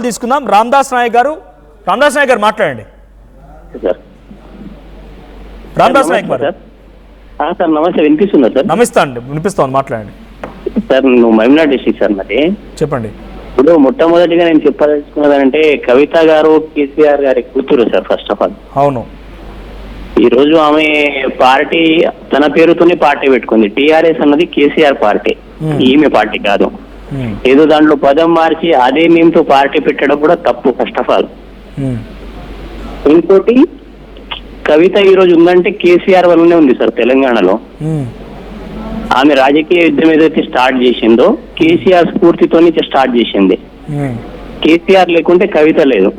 తీసుకుందాం. రామదాస్ నాయక్ గారు మాట్లాడండి. రామదాస్ నాయక్ గారు సార్ నమస్తే, వినిపిస్తుందా సార్? నమస్తే అండి, వినిపిస్తాను, మాట్లాడండి సార్. నువ్వు మహబూబ్నగర్ డిస్ట్రిక్ట్ సార్ మరి. చెప్పండి. ఇప్పుడు మొట్టమొదటిగా నేను చెప్పదలుచుకున్నదంటే కవిత గారు కేసీఆర్ గారి కూతురు సార్. ఫస్ట్ ఆఫ్ ఆల్ అవును, ఈ రోజు ఆమె పార్టీ తన పేరుతోనే పార్టీ పెట్టుకుంది. టిఆర్ఎస్ అన్నది కేసీఆర్ పార్టీ, ఈమె పార్టీ కాదు. ఏదో దాంట్లో పదం మార్చి అదే మేమతో పార్టీ పెట్టడం కూడా తప్పు ఫస్ట్ ఆఫ్ ఆల్. ఇంకోటి, కవిత ఈ రోజు ఉందంటే కేసీఆర్ వల్లనే ఉంది సార్ తెలంగాణలో. ఆమె రాజకీయ యుద్ధం ఏదైతే స్టార్ట్ చేసిందో కేసీఆర్ స్ఫూర్తితోనే స్టార్ట్ చేసింది. కేసీఆర్ లేకుంటే కవిత లేదు.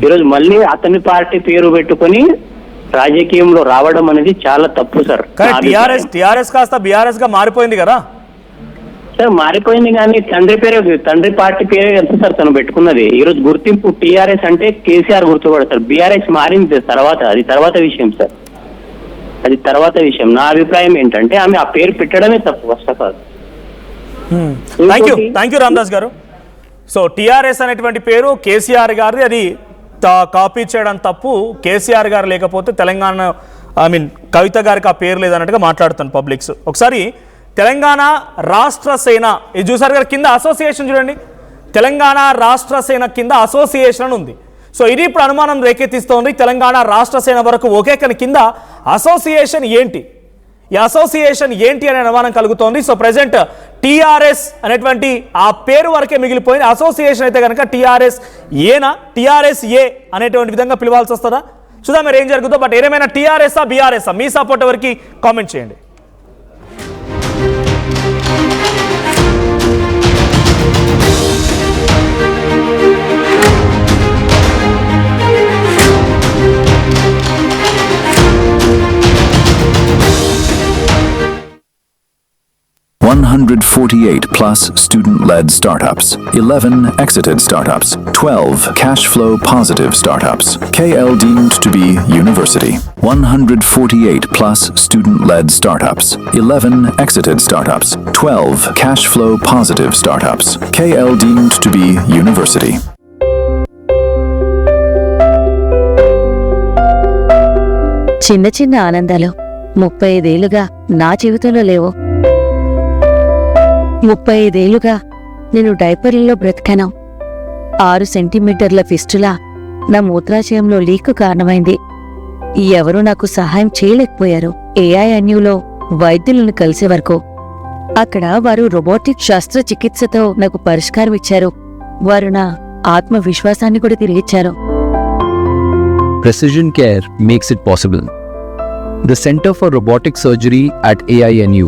ఈరోజు మళ్ళీ అతని పార్టీ పేరు పెట్టుకొని రాజకీయంలో రావడం అనేది చాలా తప్పు సార్. టిఆర్ఎస్ కాస్త బీఆర్ఎస్ గా మారిపోయింది కదా సార్. మారిపోయింది కానీ తండ్రి పార్టీ పేరే ఎంత సార్ తను పెట్టుకున్నది. ఈ రోజు గుర్తింపు టిఆర్ఎస్ అంటే కేసీఆర్ గుర్తుపడతారు. బీఆర్ఎస్ మారింది తర్వాత, అది తర్వాత విషయం సార్, అది తర్వాత విషయం. నా అభిప్రాయం ఏంటంటే ఆమె ఆ పేరు పెట్టడమే తప్పు first of all. Thank you Ramdas garu. So TRS అనేటువంటి పేరు కేసీఆర్ గారిది, అది కాపీ చేయడం తప్పు. కేసీఆర్ గారు లేకపోతే తెలంగాణ కవిత గారికి ఆ పేరు లేదన్నట్టుగా మాట్లాడుతాను పబ్లిక్స్. ఒకసారి తెలంగాణ రాష్ట్ర సేన ఇది చూసారు గారు, కింద అసోసియేషన్ చూడండి, తెలంగాణ రాష్ట్ర సేన కింద అసోసియేషన్ ఉంది. సో ఇది ఇప్పుడు అనుమానం రేకెత్తిస్తోంది. తెలంగాణ రాష్ట్ర సేన వరకు ఓకే, కానీ కింద అసోసియేషన్ ఏంటి, ఈ అసోసియేషన్ ఏంటి అనే అనుమానం కలుగుతోంది. సో ప్రజెంట్ టీఆర్ఎస్ అనేటువంటి ఆ పేరు వరకే మిగిలిపోయింది. అసోసియేషన్ అయితే కనుక టీఆర్ఎస్ ఏనా, టీఆర్ఎస్ ఏ అనేటువంటి విధంగా పిలవాల్సి వస్తుందా, చూద్దాం మీరు ఏం జరుగుతుందో. బట్ ఏమైనా టీఆర్ఎస్ఆ బీఆర్ఎస్ఆ, మీ సపోర్ట్ ఎవరికి కామెంట్ చేయండి. +148 student-led startups, 11 exited startups, 12 cash flow positive startups. KL deemed to be university. 148 student-led startups, 11 exited startups, 12 cash flow positive startups. KL deemed to be university. చిన్న చిన్న ఆనందాలు 35 ఏళ్లుగా నా జీవితంలో లేవు. 35 ఏళ్లుగా నేను డైపర్లలో బ్రతికాను. 6 సెంటీమీటర్ల ఫిస్టులా నా మూత్రాశయంలో లీకు కారణమైంది. ఎవరూ నాకు సహాయం చేయలేకపోయారు. AINUలో వైద్యులను కలిసే వరకు. అక్కడ వారు రోబోటిక్ శస్త్రచికిత్సతో నాకు పరిష్కారం ఇచ్చారు. వారు నా ఆత్మవిశ్వాసాన్ని కూడా తిరిగిచ్చారు. Precision care makes it possible. The Center for Robotic Surgery at AINU